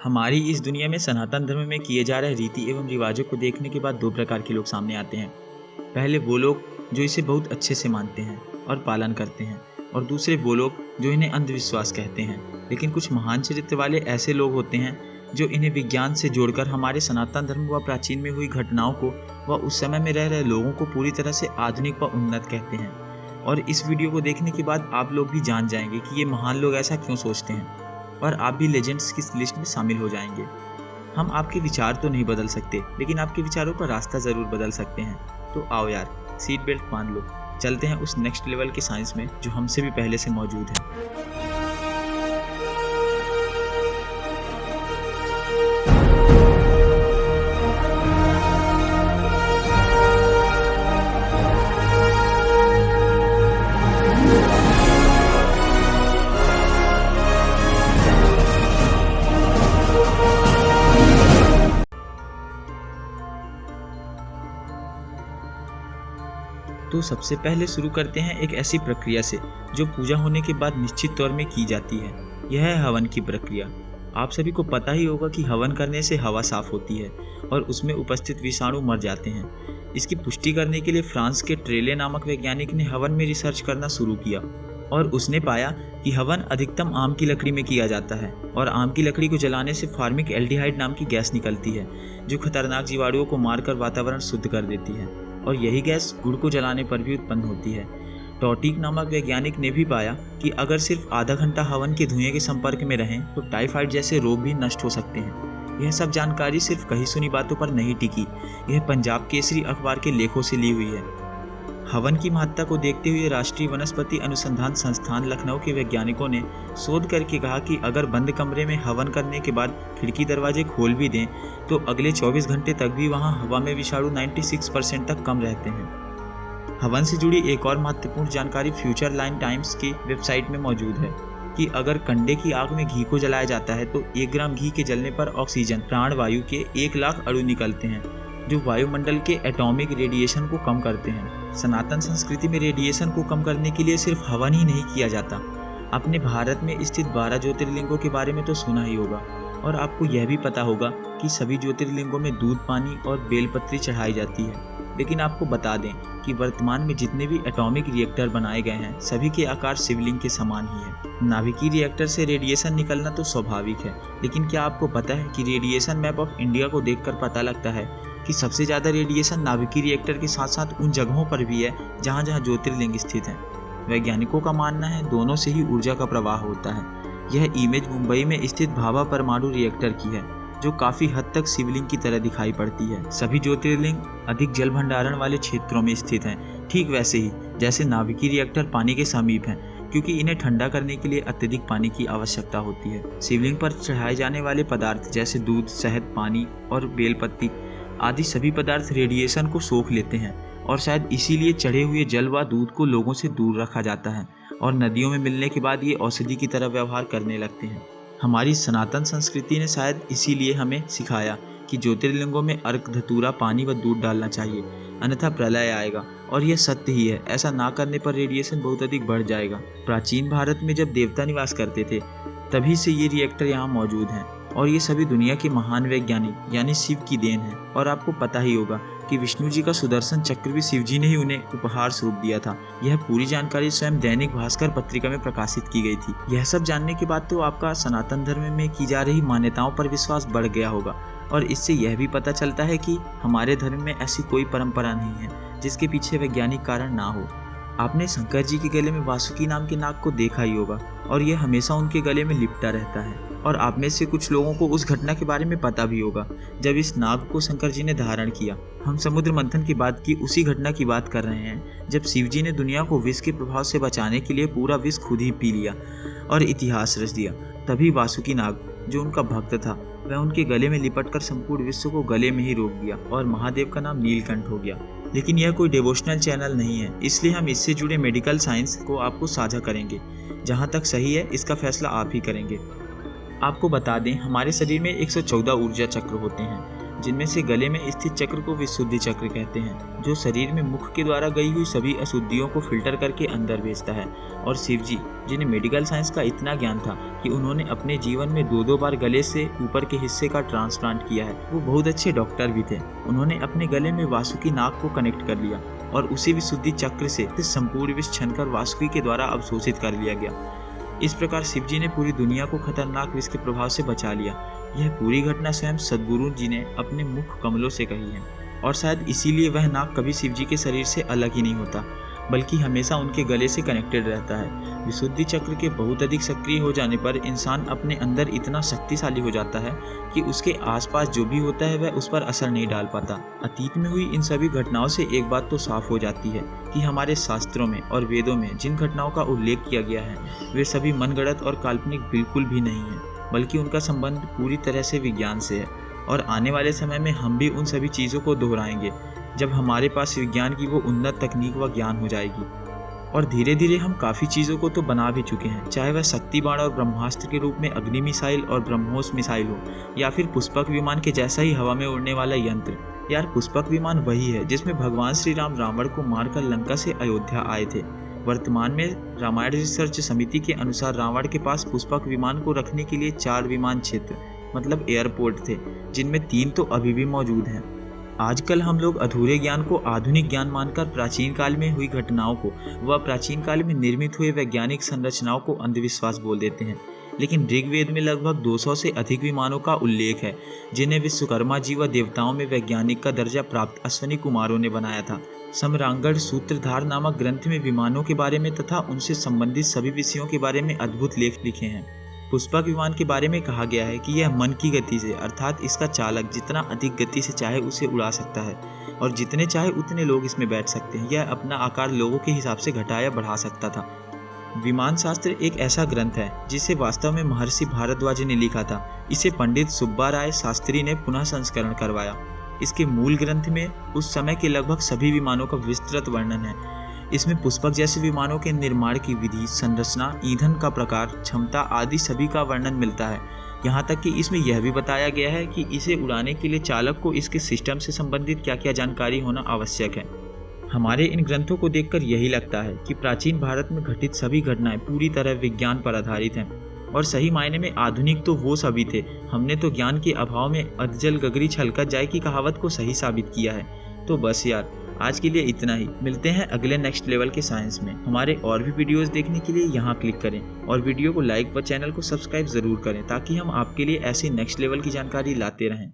हमारी इस दुनिया में सनातन धर्म में किए जा रहे रीति एवं रिवाजों को देखने के बाद दो प्रकार के लोग सामने आते हैं। पहले वो लोग जो इसे बहुत अच्छे से मानते हैं और पालन करते हैं, और दूसरे वो लोग जो इन्हें अंधविश्वास कहते हैं। लेकिन कुछ महान चरित्र वाले ऐसे लोग होते हैं जो इन्हें विज्ञान से जोड़कर हमारे सनातन धर्म व प्राचीन में हुई घटनाओं को व उस समय में रह रहे लोगों को पूरी तरह से आधुनिक व उन्नत कहते हैं। और इस वीडियो को देखने के बाद आप लोग भी जान जाएंगे कि ये महान लोग ऐसा क्यों सोचते हैं, और आप भी लेजेंड्स की लिस्ट में शामिल हो जाएंगे। हम आपके विचार तो नहीं बदल सकते, लेकिन आपके विचारों का रास्ता ज़रूर बदल सकते हैं। तो आओ यार, सीट बेल्ट बांध लो, चलते हैं उस नेक्स्ट लेवल के साइंस में जो हमसे भी पहले से मौजूद है। तो सबसे पहले शुरू करते हैं एक ऐसी प्रक्रिया से जो पूजा होने के बाद निश्चित तौर में की जाती है। यह है हवन की प्रक्रिया। आप सभी को पता ही होगा कि हवन करने से हवा साफ होती है और उसमें उपस्थित विषाणु मर जाते हैं। इसकी पुष्टि करने के लिए फ्रांस के ट्रेले नामक वैज्ञानिक ने हवन में रिसर्च करना शुरू किया और उसने पाया कि हवन अधिकतम आम की लकड़ी में किया जाता है, और आम की लकड़ी को जलाने से फार्मिक एल्डिहाइड नाम की गैस निकलती है जो खतरनाक जीवाणुओं को मारकर वातावरण शुद्ध कर देती है, और यही गैस गुड़ को जलाने पर भी उत्पन्न होती है। टॉटिक नामक वैज्ञानिक ने भी पाया कि अगर सिर्फ आधा घंटा हवन के धुएं के संपर्क में रहें तो टाइफाइड जैसे रोग भी नष्ट हो सकते हैं। यह सब जानकारी सिर्फ कही सुनी बातों पर नहीं टिकी, यह पंजाब केसरी अखबार के लेखों से ली हुई है। हवन की महत्ता को देखते हुए राष्ट्रीय वनस्पति अनुसंधान संस्थान लखनऊ के वैज्ञानिकों ने शोध करके कहा कि अगर बंद कमरे में हवन करने के बाद खिड़की दरवाजे खोल भी दें तो अगले 24 घंटे तक भी वहां हवा में विषाणु 96% तक कम रहते हैं। हवन से जुड़ी एक और महत्वपूर्ण जानकारी फ्यूचर लाइन टाइम्स की वेबसाइट में मौजूद है कि अगर कंडे की आग में घी को जलाया जाता है तो 1 ग्राम घी के जलने पर ऑक्सीजन प्राणवायु के 1 लाख अणु निकलते हैं जो वायुमंडल के एटॉमिक रेडिएशन को कम करते हैं। सनातन संस्कृति में रेडिएशन को कम करने के लिए सिर्फ हवन ही नहीं किया जाता। अपने भारत में स्थित 12 ज्योतिर्लिंगों के बारे में तो सुना ही होगा, और आपको यह भी पता होगा कि सभी ज्योतिर्लिंगों में दूध, पानी और बेलपत्री चढ़ाई जाती है। लेकिन आपको बता दें कि वर्तमान में जितने भी एटॉमिक रिएक्टर बनाए गए हैं सभी के आकार शिवलिंग के समान ही है। नाभिकीय रिएक्टर से रेडिएशन निकलना तो स्वाभाविक है, लेकिन क्या आपको पता है कि रेडिएशन मैप ऑफ इंडिया को देखकर पता लगता है कि सबसे ज़्यादा रेडिएशन नाभिकीय रिएक्टर के साथ साथ उन जगहों पर भी है जहाँ जहाँ ज्योतिर्लिंग स्थित हैं। वैज्ञानिकों का मानना है दोनों से ही ऊर्जा का प्रवाह होता है। यह इमेज मुंबई में स्थित भाभा परमाणु रिएक्टर की है जो काफ़ी हद तक शिवलिंग की तरह दिखाई पड़ती है। सभी ज्योतिर्लिंग अधिक जल भंडारण वाले क्षेत्रों में स्थित हैं, ठीक वैसे ही जैसे नाभिकीय रिएक्टर पानी के समीप हैं, क्योंकि इन्हें ठंडा करने के लिए अत्यधिक पानी की आवश्यकता होती है। शिवलिंग पर चढ़ाए जाने वाले पदार्थ जैसे दूध, शहद, पानी और बेलपत्ती आदि सभी पदार्थ रेडिएशन को सोख लेते हैं, और शायद इसीलिए चढ़े हुए जल व दूध को लोगों से दूर रखा जाता है और नदियों में मिलने के बाद ये औषधि की तरह व्यवहार करने लगते हैं। हमारी सनातन संस्कृति ने शायद इसीलिए हमें सिखाया कि ज्योतिर्लिंगों में अर्क, धतूरा, पानी व दूध डालना चाहिए, अन्यथा प्रलय आएगा, और यह सत्य ही है। ऐसा ना करने पर रेडिएशन बहुत अधिक बढ़ जाएगा। प्राचीन भारत में जब देवता निवास करते थे तभी से ये रिएक्टर यहाँ मौजूद हैं, और ये सभी दुनिया के महान वैज्ञानिक यानी शिव की देन है। और आपको पता ही होगा कि विष्णु जी का सुदर्शन चक्र भी शिव जी ने ही उन्हें उपहार स्वरूप दिया था। यह पूरी जानकारी स्वयं दैनिक भास्कर पत्रिका में प्रकाशित की गई थी। यह सब जानने के बाद तो आपका सनातन धर्म में की जा रही मान्यताओं पर विश्वास बढ़ गया होगा, और इससे यह भी पता चलता है कि हमारे धर्म में ऐसी कोई परंपरा नहीं है जिसके पीछे वैज्ञानिक कारण ना हो। आपने शंकर जी के गले में वासुकी नाम के नाग को देखा ही होगा, और यह हमेशा उनके गले में लिपटा रहता है। और आप में से कुछ लोगों को उस घटना के बारे में पता भी होगा जब इस नाग को शंकर जी ने धारण किया। हम समुद्र मंथन के बाद की उसी घटना की बात कर रहे हैं जब शिव जी ने दुनिया को विष के प्रभाव से बचाने के लिए पूरा विष खुद ही पी लिया और इतिहास रच दिया। तभी वासुकी नाग जो उनका भक्त था वह उनके गले में लिपटकर संपूर्ण विश्व को गले में ही रोक दिया, और महादेव का नाम नीलकंठ हो गया। लेकिन यह कोई डिवोशनल चैनल नहीं है, इसलिए हम इससे जुड़े मेडिकल साइंस को आपको साझा करेंगे। जहाँ तक सही है इसका फैसला आप ही करेंगे। आपको बता दें, हमारे शरीर में 114 ऊर्जा चक्र होते हैं जिनमें से गले में स्थित चक्र को विशुद्धि चक्र कहते हैं, जो शरीर में मुख के द्वारा गई हुई सभी अशुद्धियों को फिल्टर करके अंदर भेजता है। और शिव जी, जिन्हें मेडिकल साइंस का इतना ज्ञान था कि उन्होंने अपने जीवन में 2-2 बार गले से ऊपर के हिस्से का ट्रांसप्लांट किया है, वो बहुत अच्छे डॉक्टर भी थे। उन्होंने अपने गले में वासुकी नाग को कनेक्ट कर लिया और उसी विशुद्धि चक्र से संपूर्ण विष छनकर वासुकी के द्वारा अवशोषित कर लिया गया। इस प्रकार शिव जी ने पूरी दुनिया को खतरनाक विष के प्रभाव से बचा लिया। यह पूरी घटना स्वयं सद्गुरु जी ने अपने मुख कमलों से कही है, और शायद इसीलिए वह नाग कभी शिव जी के शरीर से अलग ही नहीं होता, बल्कि हमेशा उनके गले से कनेक्टेड रहता है। विशुद्धि चक्र के बहुत अधिक सक्रिय हो जाने पर इंसान अपने अंदर इतना शक्तिशाली हो जाता है कि उसके आसपास जो भी होता है वह उस पर असर नहीं डाल पाता। अतीत में हुई इन सभी घटनाओं से एक बात तो साफ हो जाती है कि हमारे शास्त्रों में और वेदों में जिन घटनाओं का उल्लेख किया गया है वे सभी मनगढ़ंत और काल्पनिक बिल्कुल भी नहीं है, बल्कि उनका संबंध पूरी तरह से विज्ञान से है। और आने वाले समय में हम भी उन सभी चीज़ों को दोहराएंगे जब हमारे पास विज्ञान की वो उन्नत तकनीक व ज्ञान हो जाएगी। और धीरे धीरे हम काफ़ी चीज़ों को तो बना भी चुके हैं, चाहे वह शक्ति बाण और ब्रह्मास्त्र के रूप में अग्नि मिसाइल और ब्रह्मोस मिसाइल हो, या फिर पुष्पक विमान के जैसा ही हवा में उड़ने वाला यंत्र। यार, पुष्पक विमान वही है जिसमें भगवान श्री राम रावण को मारकर लंका से अयोध्या आए थे। वर्तमान में रामायण रिसर्च समिति के अनुसार रावण के पास पुष्पक विमान को रखने के लिए 4 विमान क्षेत्र मतलब एयरपोर्ट थे, जिनमें 3 तो अभी भी मौजूद हैं। आजकल हम लोग अधूरे ज्ञान को आधुनिक ज्ञान मानकर प्राचीन काल में हुई घटनाओं को व प्राचीन काल में निर्मित हुए वैज्ञानिक संरचनाओं को अंधविश्वास बोल देते हैं। लेकिन ऋग्वेद में लगभग 200 से अधिक विमानों का उल्लेख है, जिन्हें विश्वकर्मा जी व देवताओं में वैज्ञानिक का दर्जा प्राप्त अश्विनी कुमारों ने बनाया था। सम्रांगण सूत्रधार नामक ग्रंथ में विमानों के बारे में तथा उनसे संबंधित सभी विषयों के बारे में अद्भुत लेख लिखे हैं। पुष्पक विमान के बारे में कहा गया है कि यह मन की गति से, अर्थात इसका चालक जितना अधिक गति से चाहे उसे उड़ा सकता है और जितने चाहे उतने लोग इसमें बैठ सकते हैं। यह अपना आकार लोगों के हिसाब से घटा या बढ़ा सकता था। विमान शास्त्र एक ऐसा ग्रंथ है जिसे वास्तव में महर्षि भारद्वाज ने लिखा था। इसे पंडित सुब्बा राय शास्त्री ने पुनः संस्करण करवाया। इसके मूल ग्रंथ में उस समय के लगभग सभी विमानों का विस्तृत वर्णन है। इसमें पुष्पक जैसे विमानों के निर्माण की विधि, संरचना, ईंधन का प्रकार, क्षमता आदि सभी का वर्णन मिलता है। यहाँ तक कि इसमें यह भी बताया गया है कि इसे उड़ाने के लिए चालक को इसके सिस्टम से संबंधित क्या क्या जानकारी होना आवश्यक है। हमारे इन ग्रंथों को देखकर यही लगता है कि प्राचीन भारत में घटित सभी घटनाएं पूरी तरह विज्ञान पर आधारित हैं, और सही मायने में आधुनिक तो वो सभी थे। हमने तो ज्ञान के अभाव में अधजल गगरी छलकत जाए की कहावत को सही साबित किया है। तो बस यार, आज के लिए इतना ही। मिलते हैं अगले नेक्स्ट लेवल के साइंस में। हमारे और भी वीडियोस देखने के लिए यहाँ क्लिक करें और वीडियो को लाइक व चैनल को सब्सक्राइब जरूर करें, ताकि हम आपके लिए ऐसी नेक्स्ट लेवल की जानकारी लाते रहें।